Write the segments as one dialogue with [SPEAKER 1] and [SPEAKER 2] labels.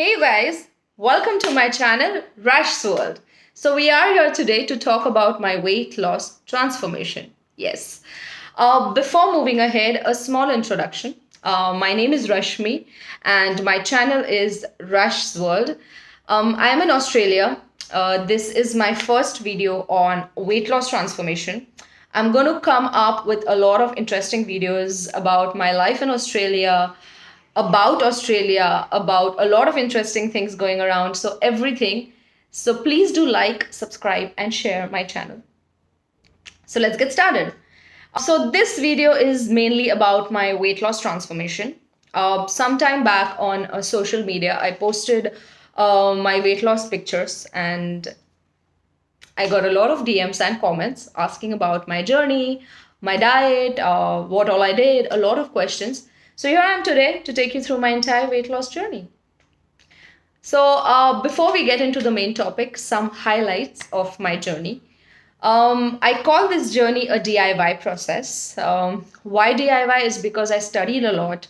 [SPEAKER 1] Hey guys, welcome to my channel Rash's World. So we are here today to talk about my weight loss transformation. Yes. Before moving ahead, a small introduction. My name is Rashmi and my channel is Rash's World. I am in Australia. This is my first video on weight loss transformation. I'm going to come up with a lot of interesting videos about my life in Australia, about a lot of interesting things going around. So everything. So please do like, subscribe, and share my channel. So let's get started. So this video is mainly about my weight loss transformation. Sometime back on social media, I posted my weight loss pictures and I got a lot of DMs and comments asking about my journey, my diet, what all I did, a lot of questions. So here I am today to take you through my entire weight loss journey. So before we get into the main topic, some highlights of my journey. I call this journey a DIY process. Why DIY is because I studied a lot.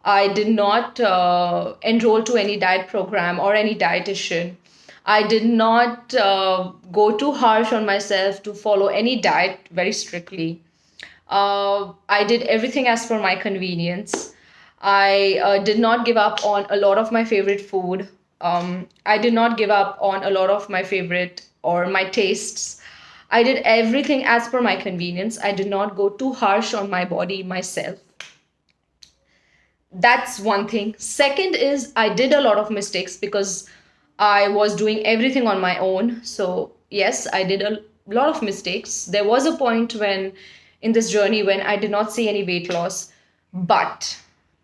[SPEAKER 1] I did not enroll to any diet program or any dietitian. I did not go too harsh on myself to follow any diet very strictly. I did everything as per my convenience. I did not give up on a lot of my favorite food. I did not give up on a lot of my favorite or my tastes. I did everything as per my convenience. I did not go too harsh on my body myself. That's one thing. Second is I did a lot of mistakes because I was doing everything on my own. So yes, I did a lot of mistakes. There was a point when in this journey when I did not see any weight loss, but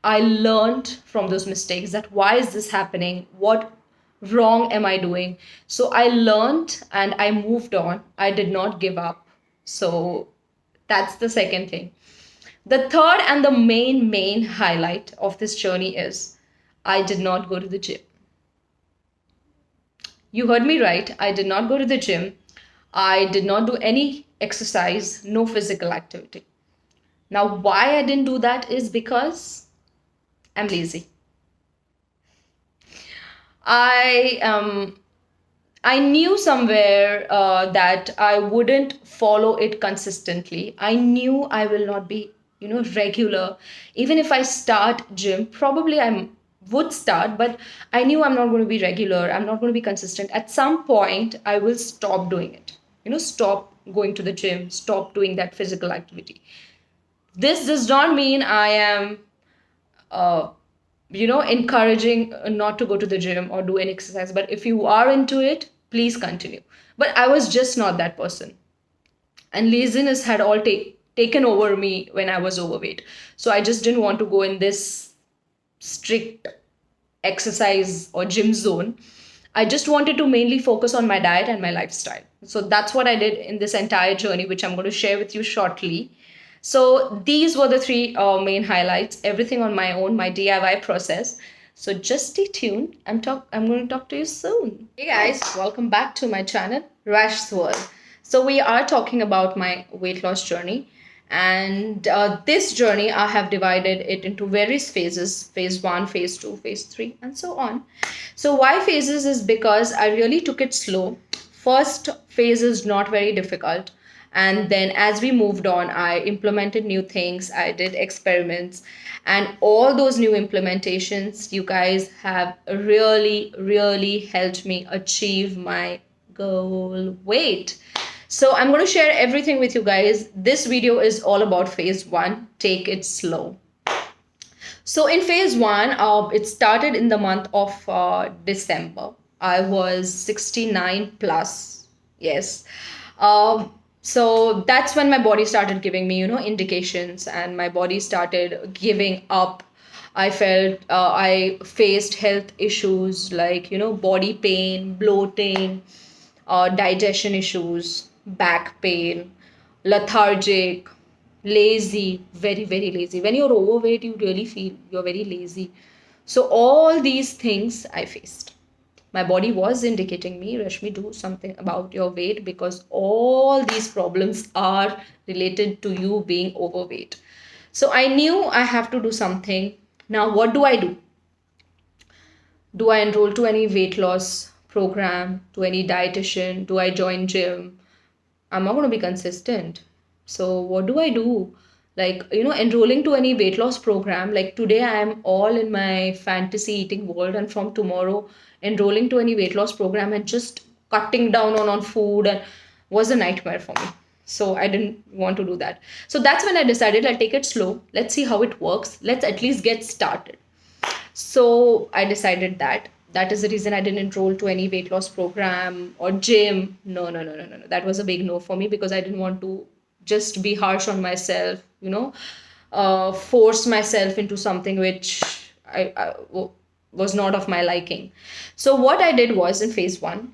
[SPEAKER 1] I learned from those mistakes that why is this happening? What wrong am I doing? So I learned and I moved on. I did not give up. So that's the second thing. The third and the main highlight of this journey is I did not go to the gym. You heard me right. I did not go to the gym. I did not do any exercise, no physical activity. Now, why I didn't do that is because I'm lazy. I knew somewhere that I wouldn't follow it consistently. I knew I will not be, regular. Even if I start gym, probably I would start, but I knew I'm not going to be regular. I'm not going to be consistent. At some point, I will stop doing it. Stop going to the gym, stop doing that physical activity. This does not mean I am encouraging not to go to the gym or do any exercise. But if you are into it, please continue. But I was just not that person. And laziness had all taken over me when I was overweight. So I just didn't want to go in this strict exercise or gym zone. I just wanted to mainly focus on my diet and my lifestyle. So that's what I did in this entire journey, which I'm going to share with you shortly. So these were the three main highlights, everything on my own, my DIY process. So just stay tuned. I'm going to talk to you soon. Hey guys, welcome back to my channel, Rash's World. So we are talking about my weight loss journey. And this journey, I have divided it into various phases, phase 1, phase 2, phase 3, and so on. So why phases is because I really took it slow. First phase is not very difficult. And then as we moved on, I implemented new things. I did experiments. And all those new implementations, you guys have really helped me achieve my goal weight. So I'm going to share everything with you guys. This video is all about phase 1. Take it slow. So in phase 1, it started in the month of December. I was 69 plus. Yes. So that's when my body started giving me, indications, and my body started giving up. I felt I faced health issues like, body pain, bloating, digestion issues, back pain, lethargic, lazy, very lazy. When you're overweight, you really feel you're very lazy. So all these things I faced. My body was indicating me, Rashmi, do something about your weight because all these problems are related to you being overweight. So I knew I have to do something. Now, what do? Do I enroll to any weight loss program, to any dietitian? Do I join gym? I'm not going to be consistent. So what do I do? Like, enrolling to any weight loss program, like today I am all in my fantasy eating world, and from tomorrow enrolling to any weight loss program and just cutting down on food and was a nightmare for me. So I didn't want to do that. So that's when I decided I'll take it slow. Let's see how it works. Let's at least get started. So I decided that. That is the reason I didn't enroll to any weight loss program or gym. No, no, no, no, no, no. That was a big no for me because I didn't want to just be harsh on myself, force myself into something which was not of my liking. So what I did was in phase one,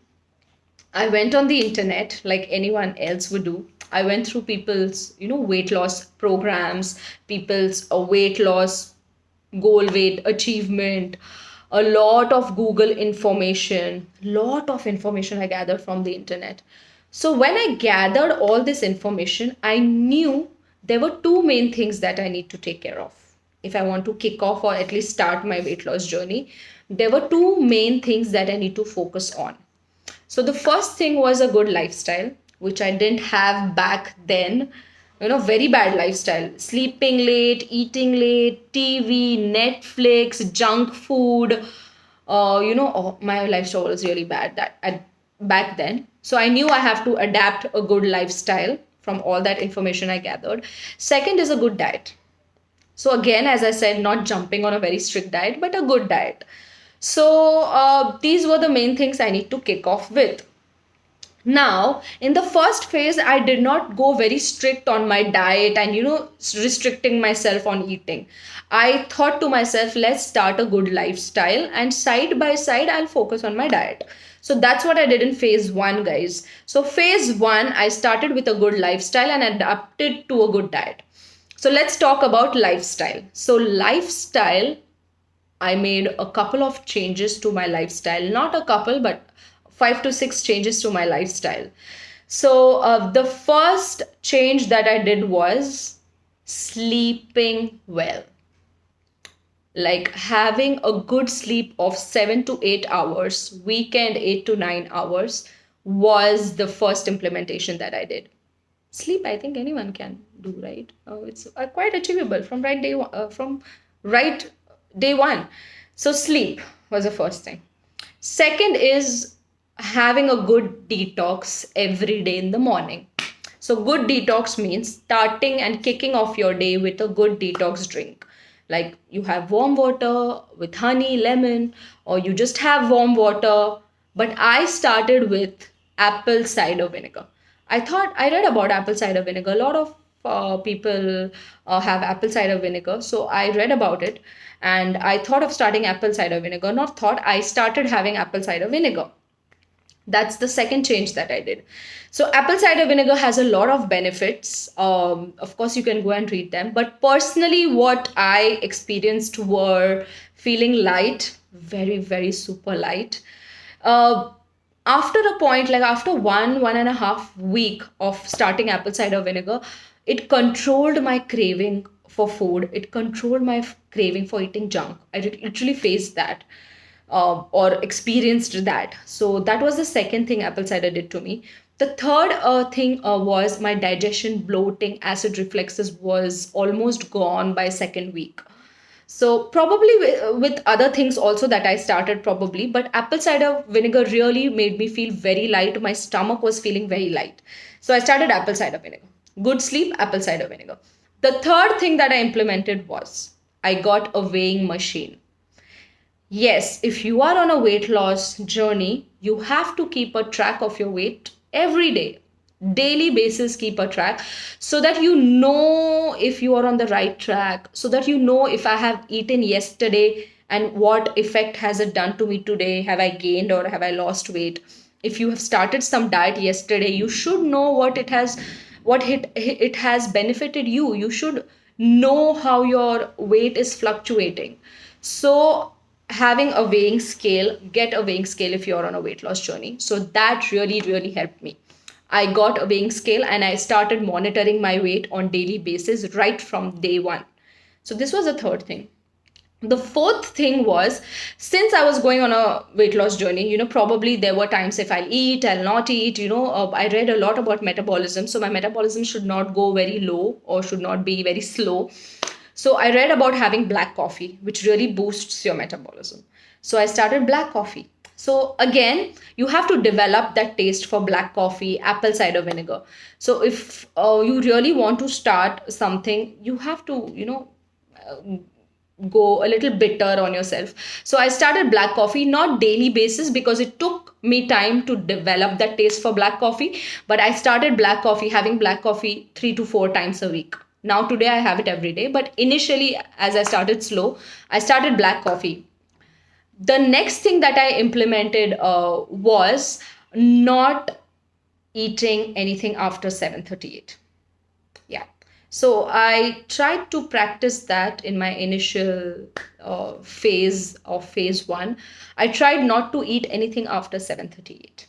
[SPEAKER 1] I went on the internet like anyone else would do. I went through people's, weight loss programs, people's weight loss goal weight achievement, a lot of Google information, lot of information I gathered from the internet. So when I gathered all this information, I knew there were two main things that I need to take care of if I want to kick off or at least start my weight loss journey. There were two main things that I need to focus on. So the first thing was a good lifestyle, which I didn't have back then. Very bad lifestyle, sleeping late, eating late, TV, Netflix, junk food. My lifestyle was really bad back then. So I knew I have to adapt a good lifestyle from all that information I gathered. Second is a good diet. So again, as I said, not jumping on a very strict diet, but a good diet. So these were the main things I need to kick off with. Now, in the first phase, I did not go very strict on my diet and, restricting myself on eating. I thought to myself, let's start a good lifestyle and side by side, I'll focus on my diet. So that's what I did in phase one, guys. So phase one, I started with a good lifestyle and adapted to a good diet. So let's talk about lifestyle. So lifestyle, I made a couple of changes to my lifestyle, not a couple, but 5 to 6 changes to my lifestyle. So the first change that I did was sleeping well. Like having a good sleep of 7 to 8 hours, weekend 8 to 9 hours was the first implementation that I did. Sleep, I think anyone can do, right? It's quite achievable from right day one. So sleep was the first thing. Second is having a good detox every day in the morning. So good detox means starting and kicking off your day with a good detox drink. Like you have warm water with honey, lemon, or you just have warm water. But I started with apple cider vinegar. I read about apple cider vinegar. A lot of people have apple cider vinegar. So I read about it and I thought of starting apple cider vinegar. Not thought, I started having apple cider vinegar. That's the second change that I did. So apple cider vinegar has a lot of benefits. Of course, you can go and read them. But personally, what I experienced were feeling light, very, very super light. After a point, like after 1.5 week of starting apple cider vinegar, it controlled my craving for food. It controlled my craving for eating junk. I literally faced that. Or experienced that. So that was the second thing apple cider did to me. The third thing was my digestion, bloating, acid reflexes was almost gone by second week. So probably with other things also that I started probably, but apple cider vinegar really made me feel very light. My stomach was feeling very light. So I started apple cider vinegar. Good sleep, apple cider vinegar. The third thing that I implemented was I got a weighing machine. Yes, if you are on a weight loss journey, you have to keep a track of your weight every day. Daily basis, keep a track so that you know if you are on the right track, so that you know if I have eaten yesterday and what effect has it done to me today. Have I gained or have I lost weight? If you have started some diet yesterday, you should know what it has benefited you. You should know how your weight is fluctuating. So having a weighing scale, get a weighing scale if you're on a weight loss journey. So that really, really helped me. I got a weighing scale and I started monitoring my weight on daily basis right from day one. So this was the third thing. The fourth thing was, since I was going on a weight loss journey, probably there were times if I'll eat, I'll not eat, I read a lot about metabolism. So my metabolism should not go very low or should not be very slow. So I read about having black coffee, which really boosts your metabolism. So I started black coffee. So again, you have to develop that taste for black coffee, apple cider vinegar. So if you really want to start something, you have to, go a little bitter on yourself. So I started black coffee, not daily basis, because it took me time to develop that taste for black coffee. But I started black coffee, having black coffee 3 to 4 times a week. Now today I have it every day. But initially, as I started slow, I started black coffee. The next thing that I implemented was not eating anything after 7:38. Yeah. So I tried to practice that in my initial phase of phase 1. I tried not to eat anything after 7:38.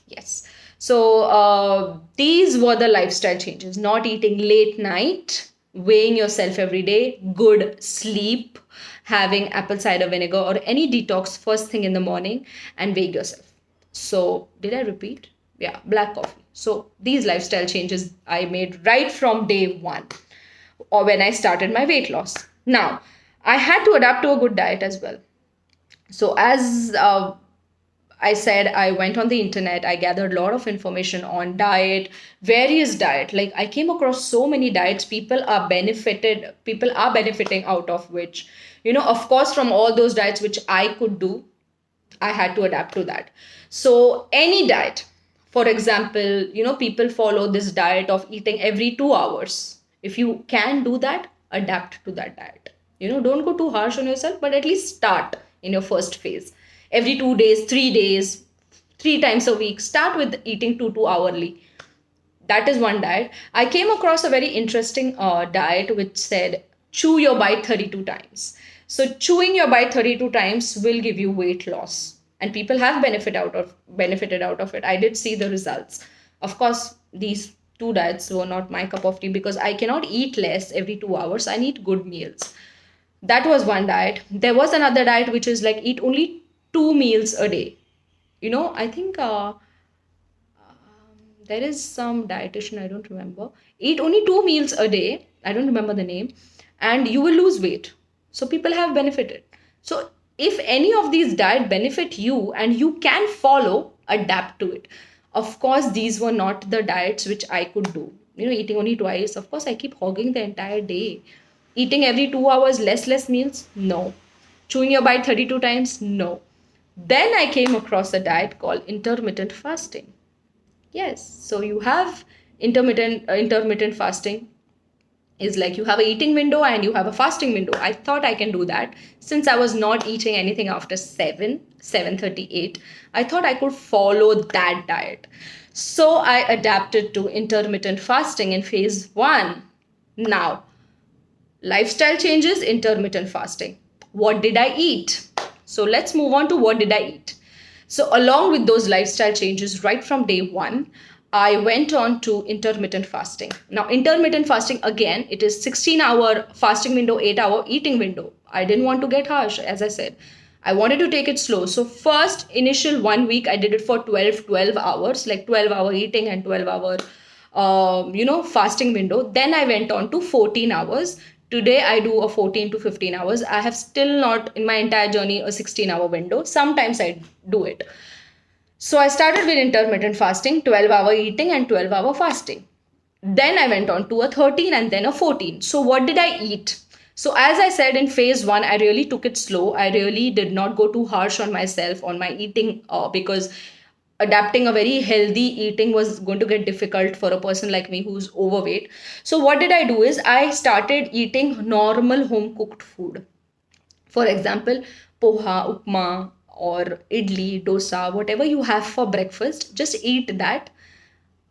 [SPEAKER 1] Yes. So these were the lifestyle changes: not eating late night, weighing yourself every day, good sleep, having apple cider vinegar or any detox first thing in the morning, and weighing yourself. So did I repeat? Yeah, black coffee. So these lifestyle changes I made right from day 1, or when I started my weight loss. Now, I had to adapt to a good diet as well. So as I said, I went on the internet, I gathered a lot of information on diet, various diet. Like I came across so many diets people are benefiting out of, which, of course, from all those diets which I could do, I had to adapt to that. So any diet, for example, people follow this diet of eating every 2 hours. If you can do that, adapt to that diet. Don't go too harsh on yourself, but at least start in your first phase. Every 2 days, 3 days, 3 times a week, start with eating 2 hourly. That is one diet. I came across a very interesting diet which said chew your bite 32 times. So chewing your bite 32 times will give you weight loss. And people have benefited out of it. I did see the results. Of course, these 2 diets were not my cup of tea because I cannot eat less every 2 hours. I need good meals. That was one diet. There was another diet which is like eat only 2 meals a day. I think there is some dietitian, I don't remember. Eat only 2 meals a day. I don't remember the name. And you will lose weight. So people have benefited. So if any of these diet benefit you and you can follow, adapt to it. Of course, these were not the diets which I could do. Eating only twice. Of course, I keep hogging the entire day. Eating every 2 hours, less meals? No. Chewing your bite 32 times? No. Then I came across a diet called intermittent fasting. Yes. So you have intermittent fasting. Is like you have a eating window and you have a fasting window. I thought I can do that. Since I was not eating anything after 7:38, I thought I could follow that diet. So I adapted to intermittent fasting in phase 1. Now, lifestyle changes, intermittent fasting. What did I eat? So let's move on to what did I eat. So along with those lifestyle changes, right from day 1, I went on to intermittent fasting. Now, intermittent fasting, again, it is 16-hour fasting window, 8-hour eating window. I didn't want to get harsh, as I said. I wanted to take it slow. So first, initial 1 week, I did it for 12 hours, like 12-hour eating and 12-hour, fasting window. Then I went on to 14 hours. Today, I do a 14 to 15 hours. I have still not, in my entire journey, a 16-hour window. Sometimes I do it. So I started with intermittent fasting, 12-hour eating and 12-hour fasting. Then I went on to a 13 and then a 14. So what did I eat? So as I said in phase 1, I really took it slow. I really did not go too harsh on myself, on my eating, because adapting a very healthy eating was going to get difficult for a person like me who's overweight. So what did I do is I started eating normal home cooked food. For example, poha, upma, or idli, dosa, whatever you have for breakfast, just eat that.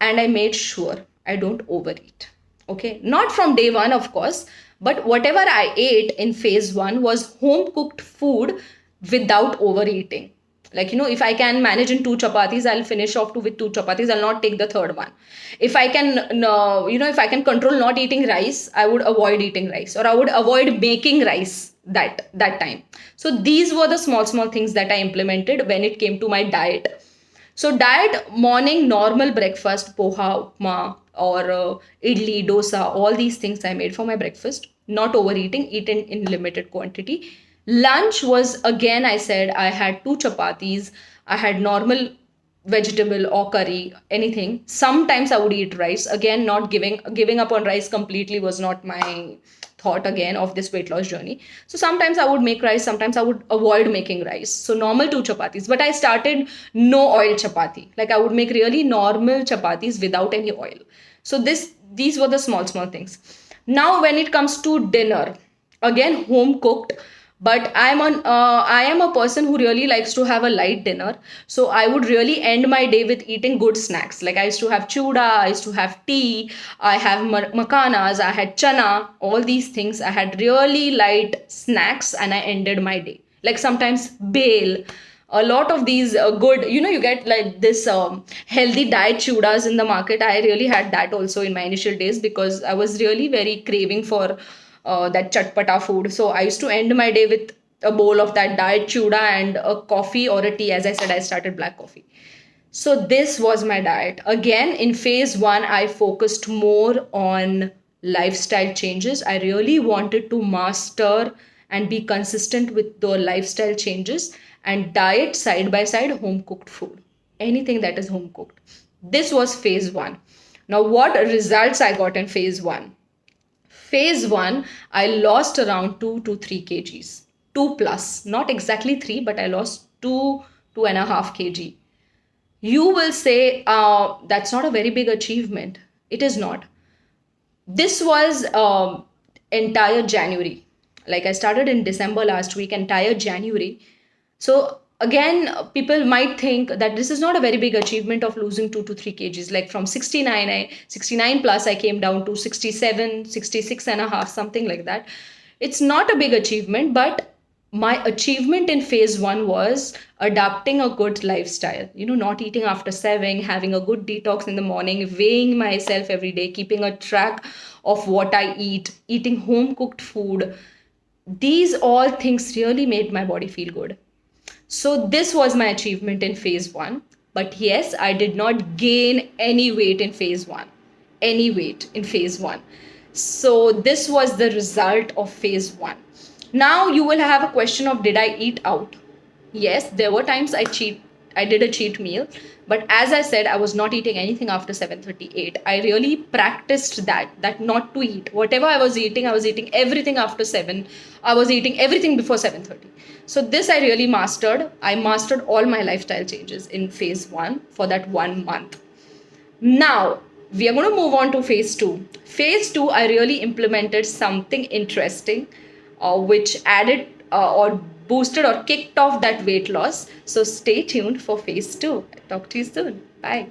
[SPEAKER 1] And I made sure I don't overeat. Okay, not from day 1, of course, but whatever I ate in phase 1 was home cooked food without overeating. Like, if I can manage in 2 chapatis, I'll finish off with 2 chapatis. I'll not take the third one. If I can, if I can control not eating rice, I would avoid eating rice, or I would avoid making rice. that time. So these were the small things that I implemented when it came to my diet. So diet, morning normal breakfast, poha, upma, or idli, dosa, all these things I made for my breakfast. Not overeating, eaten in limited quantity. Lunch was, again, I said I had two chapatis. I had normal vegetable or curry, anything. Sometimes I would eat rice. Again, not giving up on rice completely was not my thought again of this weight loss journey. So sometimes I would make rice, sometimes I would avoid making rice. So normal two chapatis. But I started no oil chapati. Like I would make really normal chapatis without any oil. So these were the small things. Now when it comes to dinner, again home cooked, but I am a person who really likes to have a light dinner. So I would really end my day with eating good snacks. Like I used to have chuda, I used to have tea, I have makanas, I had chana, all these things. I had really light snacks and I ended my day. Like sometimes bale, a lot of these good, you get like this healthy diet chudas in the market. I really had that also in my initial days because I was really very craving for that chatpata food. So I used to end my day with a bowl of that diet chuda and a coffee or a tea. As I said, I started black coffee. So this was my diet. Again, in phase 1, I focused more on lifestyle changes. I really wanted to master and be consistent with the lifestyle changes, and diet side by side, home cooked food. Anything that is home cooked. This was phase 1. Now, what results I got in phase 1? Phase 1, I lost around 2 to 3 kgs. 2 plus, not exactly 3, but I lost 2.5 kg. You will say, that's not a very big achievement. It is not. This was entire January. Like I started in December last week, entire January. So again, people might think that this is not a very big achievement of losing 2 to 3 kgs. Like from 69 plus, I came down to 67, 66 and a half, something like that. It's not a big achievement, but my achievement in phase 1 was adapting a good lifestyle, not eating after 7, having a good detox in the morning, weighing myself every day, keeping a track of what I eat, eating home cooked food. These all things really made my body feel good. So this was my achievement in phase 1. But yes, I did not gain any weight in phase 1. Any weight in phase 1. So this was the result of phase 1. Now you will have a question of, did I eat out? Yes, there were times I did a cheat meal. But as I said, I was not eating anything after 7:38. I really practiced that not to eat. Whatever I was eating everything after 7. I was eating everything before 7:30. So this I really mastered. I mastered all my lifestyle changes in phase 1 for that 1 month. Now, we are going to move on to phase 2. Phase 2, I really implemented something interesting, which added or boosted or kicked off that weight loss. So stay tuned for phase 2. Talk to you soon. Bye.